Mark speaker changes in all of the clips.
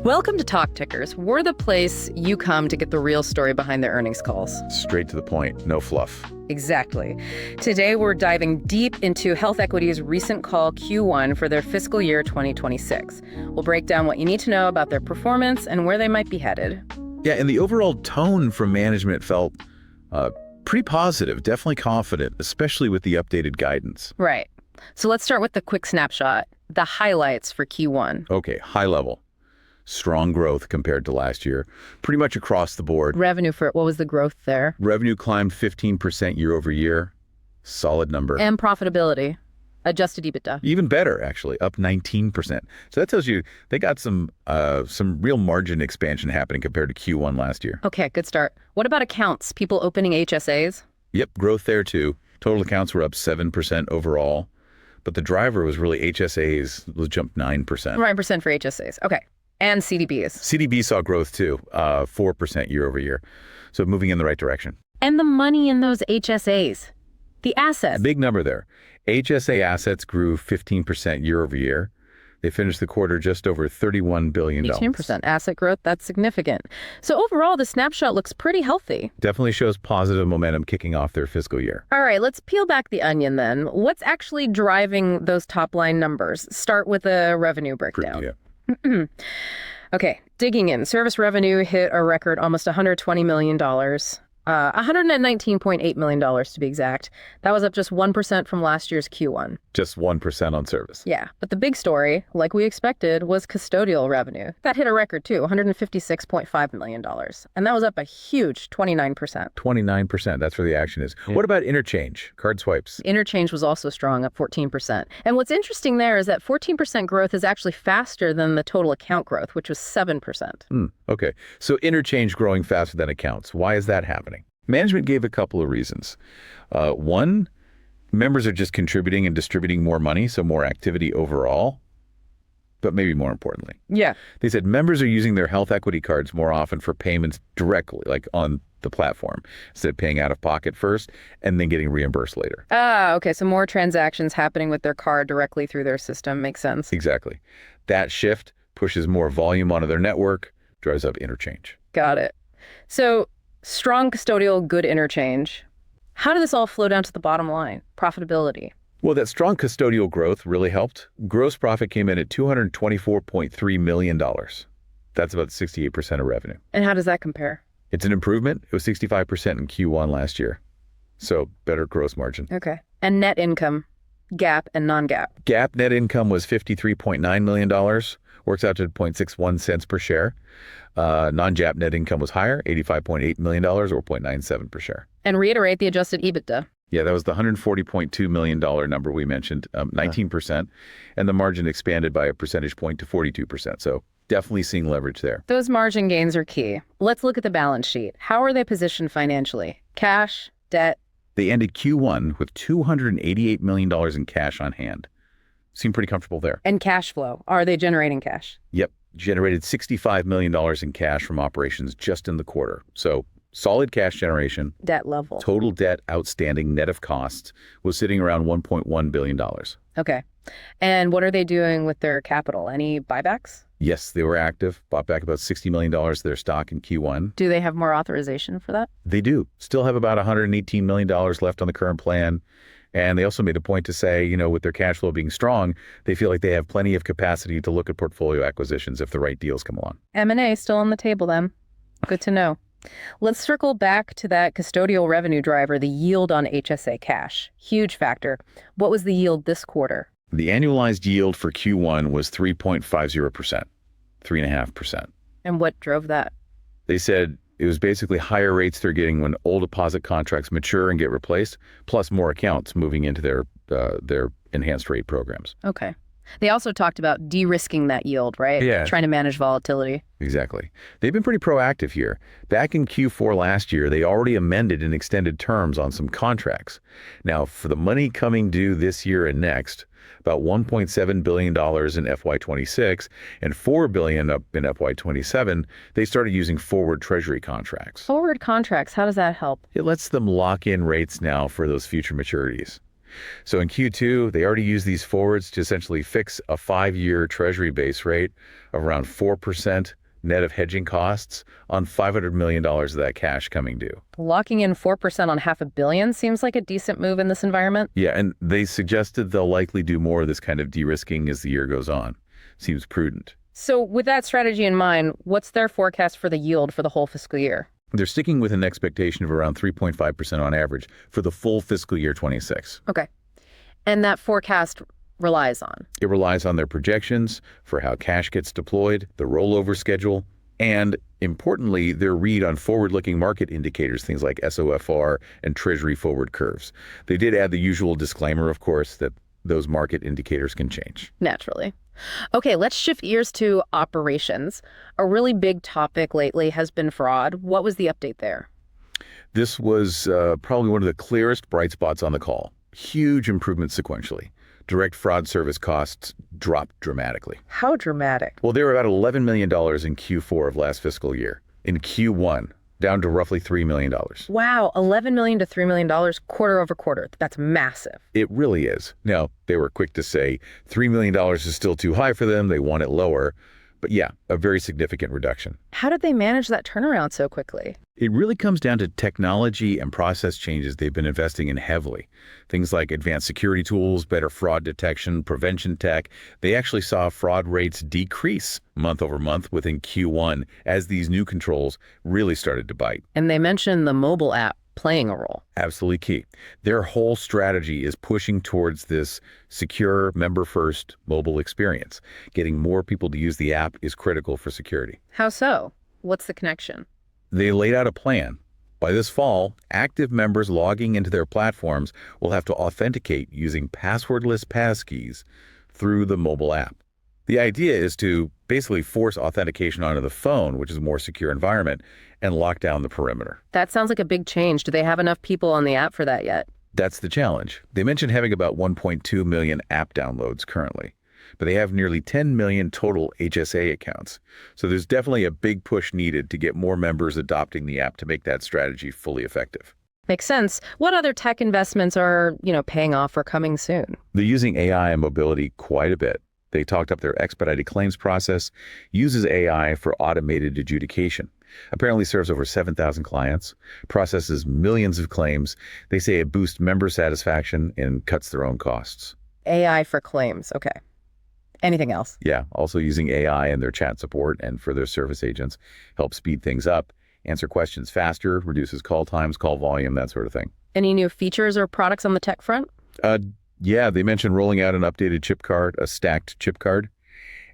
Speaker 1: Welcome to TalkTickers. We're the place you come to get the real story behind the earnings calls.
Speaker 2: Straight to the point, no fluff.
Speaker 1: Exactly. Today, we're diving deep into HealthEquity's recent call Q1 for their fiscal year 2026. We'll break down what you need to know about their performance and where they might be headed.
Speaker 2: Yeah, and the overall tone from management felt pretty positive, definitely confident, especially with the updated guidance.
Speaker 1: Right. So let's start with the quick snapshot, the highlights for Q1.
Speaker 2: Okay, high level. Strong growth compared to last year, pretty much across the board.
Speaker 1: Revenue what was the growth there?
Speaker 2: Revenue climbed 15% year over year. Solid number.
Speaker 1: And profitability, adjusted EBITDA.
Speaker 2: Even better, actually, up 19%. So that tells you they got some real margin expansion happening compared to Q1 last year.
Speaker 1: Okay, good start. What about accounts? People opening HSAs?
Speaker 2: Yep, growth there too. Total accounts were up 7% overall. But the driver was really HSAs, was jumped 9%.
Speaker 1: 9% for HSAs. Okay. And CDBs.
Speaker 2: CDB saw growth too, 4% year over year. So moving in the right direction.
Speaker 1: And the money in those HSAs, the assets.
Speaker 2: Big number there. HSA assets grew 15% year over year. They finished the quarter just over $31 billion.
Speaker 1: 18% asset growth, that's significant. So overall, the snapshot looks pretty healthy.
Speaker 2: Definitely shows positive momentum kicking off their fiscal year.
Speaker 1: All right, let's peel back the onion then. What's actually driving those top line numbers? Start with a revenue breakdown.
Speaker 2: Yeah.
Speaker 1: Okay, digging in. Service revenue hit a record almost $120 million. $119.8 million to be exact. That was up just 1% from last year's Q1.
Speaker 2: Just 1% on service.
Speaker 1: Yeah, but the big story, like we expected, was custodial revenue. That hit a record too, $156.5 million. And that was up a huge 29%.
Speaker 2: 29%, that's where the action is. Yeah. What about interchange, card swipes?
Speaker 1: Interchange was also strong, up 14%. And what's interesting there is that 14% growth is actually faster than the total account growth, which was 7%.
Speaker 2: Okay, so interchange growing faster than accounts. Why is that happening? Management gave a couple of reasons. One, members are just contributing and distributing more money, so more activity overall. But maybe more importantly, they said members are using their HealthEquity cards more often for payments directly, like on the platform, instead of paying out of pocket first and then getting reimbursed later.
Speaker 1: Okay, so more transactions happening with their card directly through their system. Makes sense.
Speaker 2: Exactly. That shift pushes more volume onto their network, drives up interchange.
Speaker 1: Got it. So strong custodial, good interchange. How did this all flow down to the bottom line? Profitability.
Speaker 2: Well, that strong custodial growth really helped. Gross profit came in at $224.3 million. That's about 68% of revenue.
Speaker 1: And how does that compare?
Speaker 2: It's an improvement. It was 65% in Q1 last year. So better gross margin.
Speaker 1: Okay. And net income, GAAP and non-GAAP.
Speaker 2: GAAP net income was $53.9 million. Works out to 0.61 cents per share. Non-GAAP net income was higher, $85.8 million or 0.97 per share.
Speaker 1: And reiterate the adjusted EBITDA.
Speaker 2: Yeah, that was the $140.2 million number we mentioned, 19%. And the margin expanded by a percentage point to 42%. So definitely seeing leverage there.
Speaker 1: Those margin gains are key. Let's look at the balance sheet. How are they positioned financially? Cash, debt?
Speaker 2: They ended Q1 with $288 million in cash on hand. Seem pretty comfortable there.
Speaker 1: And cash flow. Are they generating cash?
Speaker 2: Yep. Generated $65 million in cash from operations just in the quarter. So solid cash generation.
Speaker 1: Debt level.
Speaker 2: Total debt outstanding net of costs was sitting around $1.1 billion.
Speaker 1: Okay. And what are they doing with their capital? Any buybacks?
Speaker 2: Yes, they were active. Bought back about $60 million of their stock in Q1.
Speaker 1: Do they have more authorization for that?
Speaker 2: They do. Still have about $118 million left on the current plan. And they also made a point to say, with their cash flow being strong, they feel like they have plenty of capacity to look at portfolio acquisitions if the right deals come along.
Speaker 1: M&A still on the table then. Good to know. Let's circle back to that custodial revenue driver, the yield on HSA cash. Huge factor. What was the yield this quarter?
Speaker 2: The annualized yield for Q1 was 3.50%, 3.5%.
Speaker 1: And what drove that?
Speaker 2: They said it was basically higher rates they're getting when old deposit contracts mature and get replaced, plus more accounts moving into their enhanced rate programs.
Speaker 1: Okay. They also talked about de-risking that yield, right?
Speaker 2: Yeah.
Speaker 1: Trying to manage volatility.
Speaker 2: Exactly. They've been pretty proactive here. Back in Q4 last year, they already amended and extended terms on some contracts. Now, for the money coming due this year and next, about $1.7 billion in FY26 and $4 billion up in FY27, they started using forward treasury contracts.
Speaker 1: Forward contracts, how does that help?
Speaker 2: It lets them lock in rates now for those future maturities. So in Q2, they already used these forwards to essentially fix a 5-year Treasury base rate of around 4% net of hedging costs on $500 million of that cash coming due.
Speaker 1: Locking in 4% on $500 million seems like a decent move in this environment.
Speaker 2: Yeah, and they suggested they'll likely do more of this kind of de-risking as the year goes on. Seems prudent.
Speaker 1: So with that strategy in mind, what's their forecast for the yield for the whole fiscal year?
Speaker 2: They're sticking with an expectation of around 3.5% on average for the full fiscal year 26.
Speaker 1: Okay. And that forecast relies on?
Speaker 2: It relies on their projections for how cash gets deployed, the rollover schedule, and importantly, their read on forward-looking market indicators, things like SOFR and Treasury forward curves. They did add the usual disclaimer, of course, that those market indicators can change.
Speaker 1: Naturally. Okay, let's shift gears to operations. A really big topic lately has been fraud. What was the update there?
Speaker 2: This was probably one of the clearest bright spots on the call. Huge improvement sequentially. Direct fraud service costs dropped dramatically.
Speaker 1: How dramatic?
Speaker 2: Well, they were about $11 million in Q4 of last fiscal year. In Q1, down to roughly $3 million.
Speaker 1: Wow, $11 million to $3 million quarter over quarter. That's massive.
Speaker 2: It really is. Now, they were quick to say $3 million is still too high for them. They want it lower. But yeah, a very significant reduction.
Speaker 1: How did they manage that turnaround so quickly?
Speaker 2: It really comes down to technology and process changes they've been investing in heavily. Things like advanced security tools, better fraud detection, prevention tech. They actually saw fraud rates decrease month over month within Q1 as these new controls really started to bite.
Speaker 1: And they mentioned the mobile app playing a role.
Speaker 2: Absolutely key. Their whole strategy is pushing towards this secure, member-first mobile experience. Getting more people to use the app is critical for security.
Speaker 1: How so? What's the connection?
Speaker 2: They laid out a plan. By this fall, active members logging into their platforms will have to authenticate using passwordless passkeys through the mobile app. The idea is to basically force authentication onto the phone, which is a more secure environment, and lock down the perimeter.
Speaker 1: That sounds like a big change. Do they have enough people on the app for that yet?
Speaker 2: That's the challenge. They mentioned having about 1.2 million app downloads currently, but they have nearly 10 million total HSA accounts. So there's definitely a big push needed to get more members adopting the app to make that strategy fully effective.
Speaker 1: Makes sense. What other tech investments are, paying off or coming soon?
Speaker 2: They're using AI and mobility quite a bit. They talked up their expedited claims process, uses AI for automated adjudication. Apparently serves over 7,000 clients, processes millions of claims. They say it boosts member satisfaction and cuts their own costs.
Speaker 1: AI for claims. Okay. Anything else?
Speaker 2: Yeah, also using AI in their chat support and for their service agents, help speed things up, answer questions faster, reduces call times, call volume, that sort of thing.
Speaker 1: Any new features or products on the tech front?
Speaker 2: Yeah, they mentioned rolling out an updated chip card, a stacked chip card.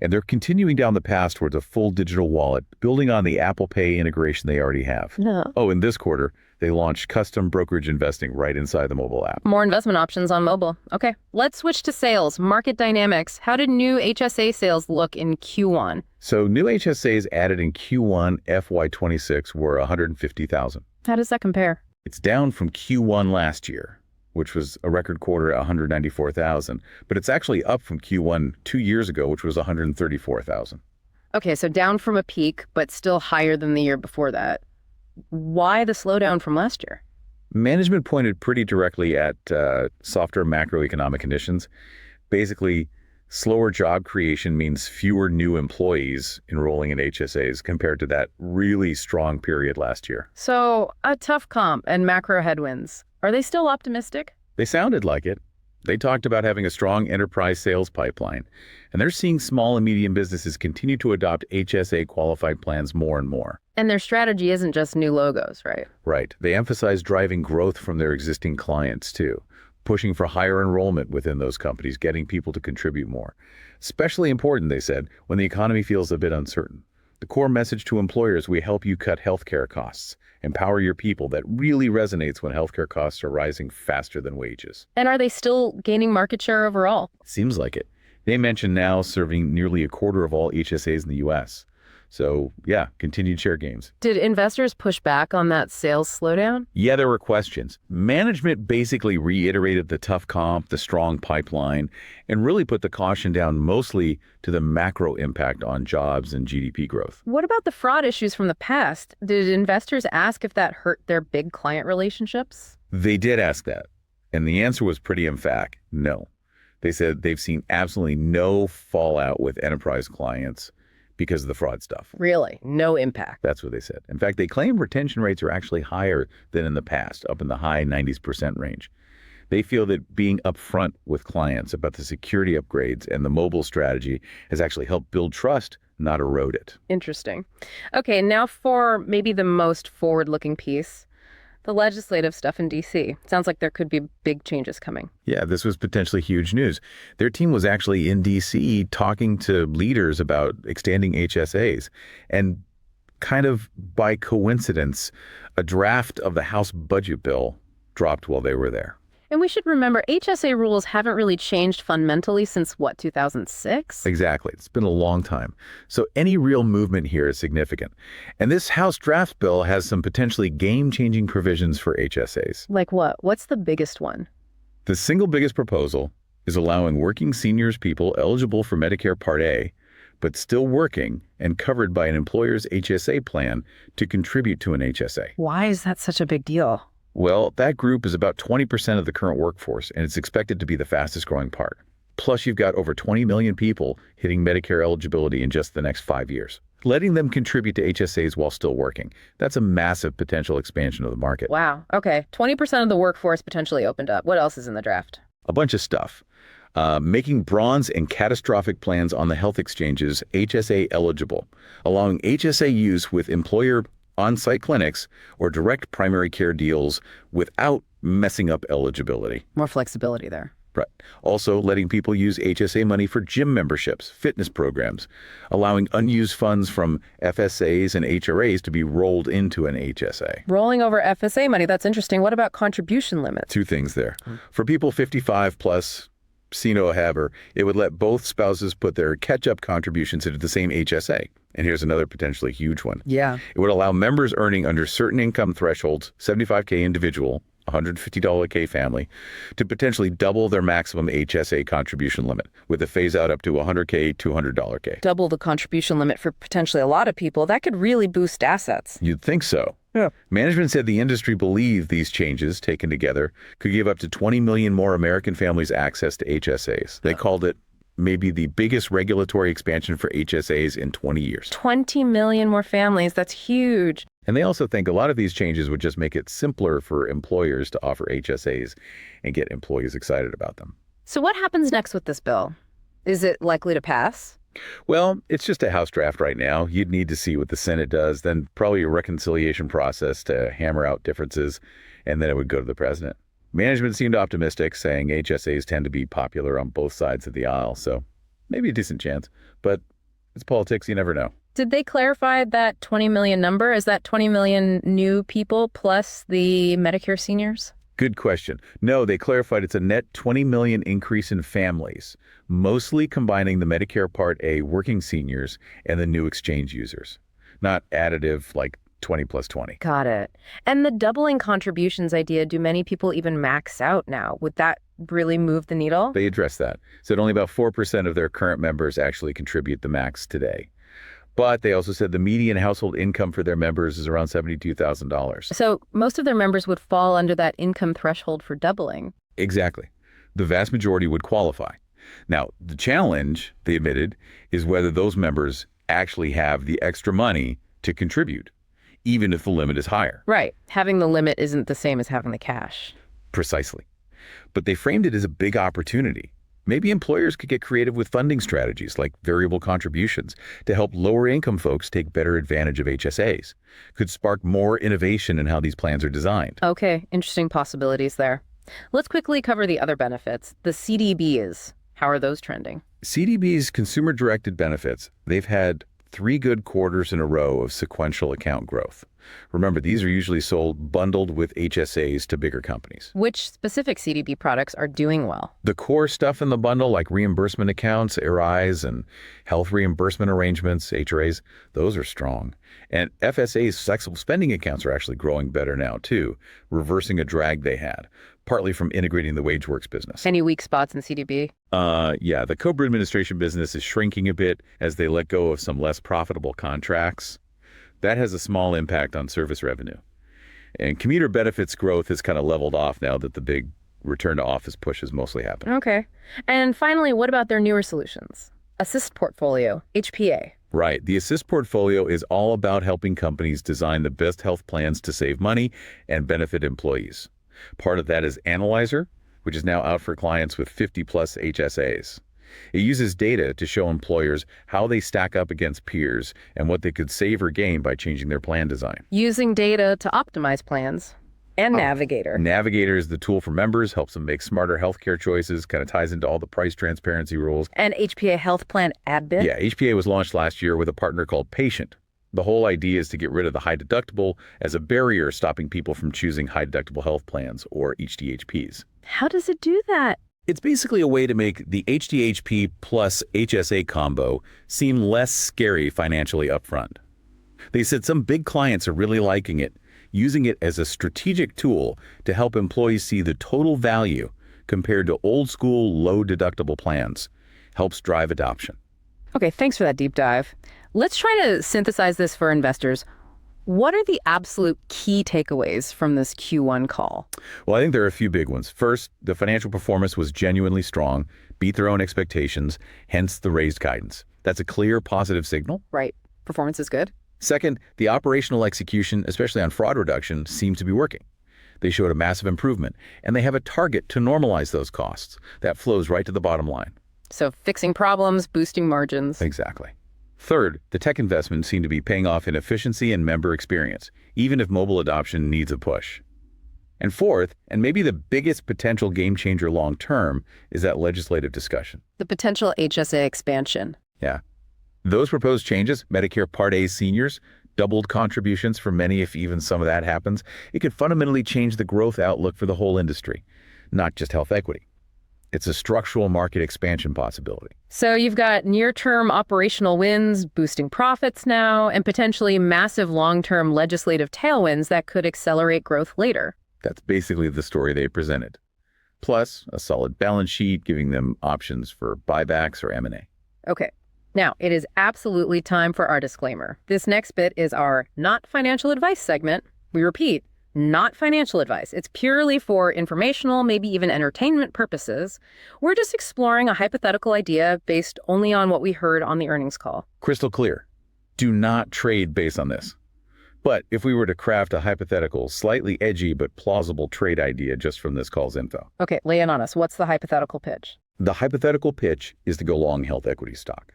Speaker 2: And they're continuing down the path towards a full digital wallet, building on the Apple Pay integration they already have.
Speaker 1: No.
Speaker 2: Oh, in this quarter, they launched custom brokerage investing right inside the mobile app.
Speaker 1: More investment options on mobile. Okay. Let's switch to sales, market dynamics. How did new HSA sales look in Q1?
Speaker 2: So new HSAs added in Q1 FY26 were 150,000.
Speaker 1: How does that compare?
Speaker 2: It's down from Q1 last year, which was a record quarter at 194,000. But it's actually up from Q1 2 years ago, which was 134,000.
Speaker 1: Okay, so down from a peak, but still higher than the year before that. Why the slowdown from last year?
Speaker 2: Management pointed pretty directly at softer macroeconomic conditions. Basically, slower job creation means fewer new employees enrolling in HSAs compared to that really strong period last year.
Speaker 1: So a tough comp and macro headwinds. Are they still optimistic?
Speaker 2: They sounded like it. They talked about having a strong enterprise sales pipeline, and they're seeing small and medium businesses continue to adopt HSA qualified plans more and more.
Speaker 1: And their strategy isn't just new logos, right?
Speaker 2: Right. They emphasize driving growth from their existing clients, too, pushing for higher enrollment within those companies, getting people to contribute more. Especially important, they said, when the economy feels a bit uncertain. The core message to employers: we help you cut healthcare costs. Empower your people. That really resonates when healthcare costs are rising faster than wages.
Speaker 1: And are they still gaining market share overall?
Speaker 2: Seems like it. They mentioned now serving nearly a quarter of all HSAs in the U.S. So, yeah, continued share gains.
Speaker 1: Did investors push back on that sales slowdown?
Speaker 2: Yeah, there were questions. Management basically reiterated the tough comp, the strong pipeline, and really put the caution down mostly to the macro impact on jobs and GDP growth.
Speaker 1: What about the fraud issues from the past? Did investors ask if that hurt their big client relationships?
Speaker 2: They did ask that. And the answer was pretty emphatic, no. They said they've seen absolutely no fallout with enterprise clients because of the fraud stuff.
Speaker 1: Really? No impact?
Speaker 2: That's what they said. In fact, they claim retention rates are actually higher than in the past, up in the high 90% range. They feel that being upfront with clients about the security upgrades and the mobile strategy has actually helped build trust, not erode it.
Speaker 1: Interesting. Okay, now for maybe the most forward-looking piece, the legislative stuff in D.C. Sounds like there could be big changes coming.
Speaker 2: Yeah, this was potentially huge news. Their team was actually in D.C. talking to leaders about extending HSAs. And kind of by coincidence, a draft of the House budget bill dropped while they were there.
Speaker 1: And we should remember, HSA rules haven't really changed fundamentally since, 2006?
Speaker 2: Exactly. It's been a long time. So any real movement here is significant. And this House draft bill has some potentially game-changing provisions for HSAs.
Speaker 1: Like what? What's the biggest one?
Speaker 2: The single biggest proposal is allowing working seniors people eligible for Medicare Part A, but still working and covered by an employer's HSA plan to contribute to an HSA.
Speaker 1: Why is that such a big deal?
Speaker 2: Well, that group is about 20% of the current workforce, and it's expected to be the fastest growing part. Plus, you've got over 20 million people hitting Medicare eligibility in just the next 5 years. Letting them contribute to HSAs while still working, that's a massive potential expansion of the market.
Speaker 1: Wow. Okay. 20% of the workforce potentially opened up. What else is in the draft?
Speaker 2: A bunch of stuff. Making bronze and catastrophic plans on the health exchanges HSA eligible, allowing HSA use with employer on-site clinics or direct primary care deals without messing up eligibility.
Speaker 1: More flexibility there.
Speaker 2: Right. Also letting people use HSA money for gym memberships, fitness programs, allowing unused funds from FSAs and HRAs to be rolled into an HSA.
Speaker 1: Rolling over FSA money, that's interesting. What about contribution limits?
Speaker 2: Two things there. For people 55 plus, see no haver, it would let both spouses put their catch-up contributions into the same HSA. And here's another potentially huge one.
Speaker 1: Yeah.
Speaker 2: It would allow members earning under certain income thresholds, $75K individual, $150K family, to potentially double their maximum HSA contribution limit with a phase out up to $100K, $200K.
Speaker 1: Double the contribution limit for potentially a lot of people. That could really boost assets.
Speaker 2: You'd think so.
Speaker 1: Yeah.
Speaker 2: Management said the industry believed these changes, taken together, could give up to 20 million more American families access to HSAs. They called it maybe the biggest regulatory expansion for HSAs in 20 years.
Speaker 1: 20 million more families. That's huge.
Speaker 2: And they also think a lot of these changes would just make it simpler for employers to offer HSAs and get employees excited about them.
Speaker 1: So what happens next with this bill? Is it likely to pass?
Speaker 2: Well, it's just a House draft right now. You'd need to see what the Senate does, then probably a reconciliation process to hammer out differences, and then it would go to the president. Management seemed optimistic, saying HSAs tend to be popular on both sides of the aisle, so maybe a decent chance. But it's politics, you never know.
Speaker 1: Did they clarify that 20 million number? Is that 20 million new people plus the Medicare seniors?
Speaker 2: Good question. No, they clarified it's a net 20 million increase in families, mostly combining the Medicare Part A working seniors and the new exchange users. Not additive like 20 plus 20.
Speaker 1: Got it. And the doubling contributions idea, do many people even max out now? Would that really move the needle?
Speaker 2: They addressed that. Said only about 4% of their current members actually contribute the max today. But they also said the median household income for their members is around $72,000.
Speaker 1: So most of their members would fall under that income threshold for doubling.
Speaker 2: Exactly. The vast majority would qualify. Now, the challenge, they admitted, is whether those members actually have the extra money to contribute, even if the limit is higher.
Speaker 1: Right. Having the limit isn't the same as having the cash.
Speaker 2: Precisely. But they framed it as a big opportunity. Maybe employers could get creative with funding strategies like variable contributions to help lower income folks take better advantage of HSAs. Could spark more innovation in how these plans are designed.
Speaker 1: Okay, interesting possibilities there. Let's quickly cover the other benefits. The CDBs. How are those trending?
Speaker 2: CDB's consumer-directed benefits, they've had 3 good quarters in a row of sequential account growth. Remember, these are usually sold bundled with HSAs to bigger companies.
Speaker 1: Which specific CDB products are doing well?
Speaker 2: The core stuff in the bundle, like reimbursement accounts, RIs, and health reimbursement arrangements, HRAs, those are strong. And FSA's flexible spending accounts are actually growing better now, too, reversing a drag they had, partly from integrating the WageWorks business.
Speaker 1: Any weak spots in CDB?
Speaker 2: Yeah, the COBRA administration business is shrinking a bit as they let go of some less profitable contracts. That has a small impact on service revenue. And commuter benefits growth has kind of leveled off now that the big return to office push is mostly happening.
Speaker 1: Okay. And finally, what about their newer solutions? Assist Portfolio, HPA.
Speaker 2: Right. The Assist portfolio is all about helping companies design the best health plans to save money and benefit employees. Part of that is Analyzer, which is now out for clients with 50-plus HSAs. It uses data to show employers how they stack up against peers and what they could save or gain by changing their plan design.
Speaker 1: Using data to optimize plans. And Navigator.
Speaker 2: Navigator is the tool for members, helps them make smarter healthcare choices, kind of ties into all the price transparency rules.
Speaker 1: And HPA Health Plan Adbit.
Speaker 2: Yeah, HPA was launched last year with a partner called Patient. The whole idea is to get rid of the high deductible as a barrier stopping people from choosing high deductible health plans, or HDHPs.
Speaker 1: How does it do that?
Speaker 2: It's basically a way to make the HDHP plus HSA combo seem less scary financially upfront. They said some big clients are really liking it, using it as a strategic tool to help employees see the total value compared to old school low deductible plans. Helps drive adoption.
Speaker 1: Okay, thanks for that deep dive. Let's try to synthesize this for investors. What are the absolute key takeaways from this Q1 call?
Speaker 2: Well, I think there are a few big ones. First, the financial performance was genuinely strong, beat their own expectations, hence the raised guidance. That's a clear positive signal.
Speaker 1: Right. Performance is good.
Speaker 2: Second, the operational execution, especially on fraud reduction, seems to be working. They showed a massive improvement, and they have a target to normalize those costs. That flows right to the bottom line.
Speaker 1: So fixing problems, boosting margins.
Speaker 2: Exactly. Third, the tech investments seem to be paying off in efficiency and member experience, even if mobile adoption needs a push. And fourth, and maybe the biggest potential game changer long term, is that legislative discussion.
Speaker 1: The potential HSA expansion.
Speaker 2: Yeah. Those proposed changes, Medicare Part A seniors, doubled contributions for many if even some of that happens. It could fundamentally change the growth outlook for the whole industry, not just HealthEquity. It's a structural market expansion possibility.
Speaker 1: So you've got near-term operational wins, boosting profits now, and potentially massive long-term legislative tailwinds that could accelerate growth later.
Speaker 2: That's basically the story they presented. Plus, a solid balance sheet giving them options for buybacks or M&A.
Speaker 1: Okay. Now, it is absolutely time for our disclaimer. This next bit is our not financial advice segment. We repeat, not financial advice. It's purely for informational, maybe even entertainment purposes. We're just exploring a hypothetical idea based only on what we heard on the earnings call.
Speaker 2: Crystal clear. Do not trade based on this. But if we were to craft a hypothetical, slightly edgy but plausible trade idea just from this call's info.
Speaker 1: Okay, lay it on us. What's the hypothetical pitch?
Speaker 2: The hypothetical pitch is to go long HealthEquity stock.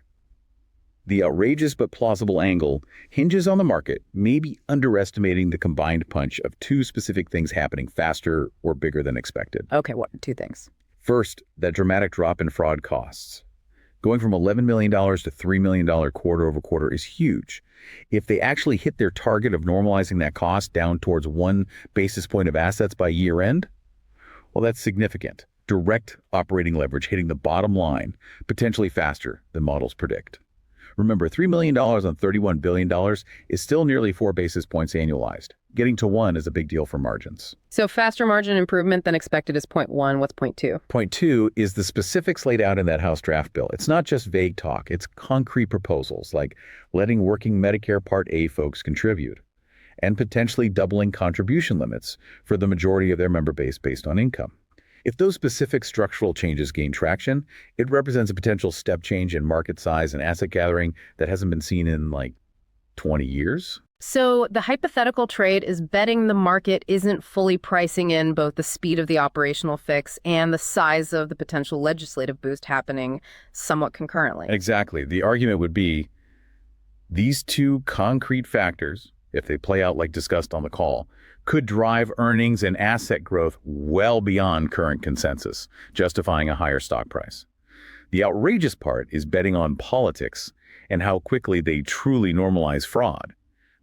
Speaker 2: The outrageous but plausible angle hinges on the market maybe underestimating the combined punch of two specific things happening faster or bigger than expected.
Speaker 1: Okay, what? Two things.
Speaker 2: First, that dramatic drop in fraud costs. Going from $11 million to $3 million quarter over quarter is huge. If they actually hit their target of normalizing that cost down towards 1 basis point of assets by year end, well, that's significant. Direct operating leverage hitting the bottom line, potentially faster than models predict. Remember, $3 million on $31 billion is still nearly 4 basis points annualized. Getting to 1 is a big deal for margins.
Speaker 1: So faster margin improvement than expected is point 1. What's point 2?
Speaker 2: Point 2 is the specifics laid out in that House draft bill. It's not just vague talk. It's concrete proposals like letting working Medicare Part A folks contribute and potentially doubling contribution limits for the majority of their member base based on income. If those specific structural changes gain traction, it represents a potential step change in market size and asset gathering that hasn't been seen in like 20 years.
Speaker 1: So the hypothetical trade is betting the market isn't fully pricing in both the speed of the operational fix and the size of the potential legislative boost happening somewhat concurrently.
Speaker 2: Exactly. The argument would be these two concrete factors, if they play out like discussed on the call, could drive earnings and asset growth well beyond current consensus, justifying a higher stock price. The outrageous part is betting on politics and how quickly they truly normalize fraud.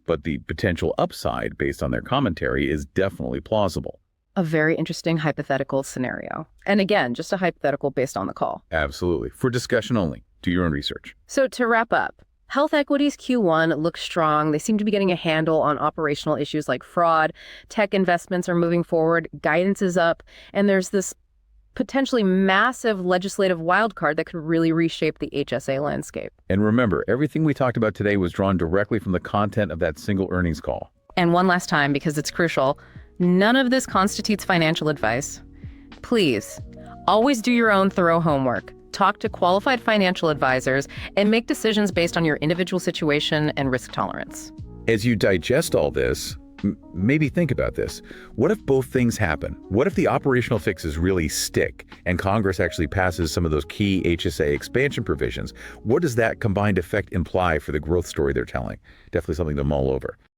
Speaker 2: But the potential upside based on their commentary is definitely plausible.
Speaker 1: A very interesting hypothetical scenario. And again, just a hypothetical based on the call.
Speaker 2: Absolutely. For discussion only. Do your own research.
Speaker 1: So to wrap up, HealthEquity's Q1 looks strong. They seem to be getting a handle on operational issues like fraud. Tech investments are moving forward. Guidance is up. And there's this potentially massive legislative wildcard that could really reshape the HSA landscape.
Speaker 2: And remember, everything we talked about today was drawn directly from the content of that single earnings call.
Speaker 1: And one last time, because it's crucial, none of this constitutes financial advice. Please, always do your own thorough homework. Talk to qualified financial advisors and make decisions based on your individual situation and risk tolerance.
Speaker 2: As you digest all this, maybe think about this. What if both things happen? What if the operational fixes really stick and Congress actually passes some of those key HSA expansion provisions? What does that combined effect imply for the growth story they're telling? Definitely something to mull over.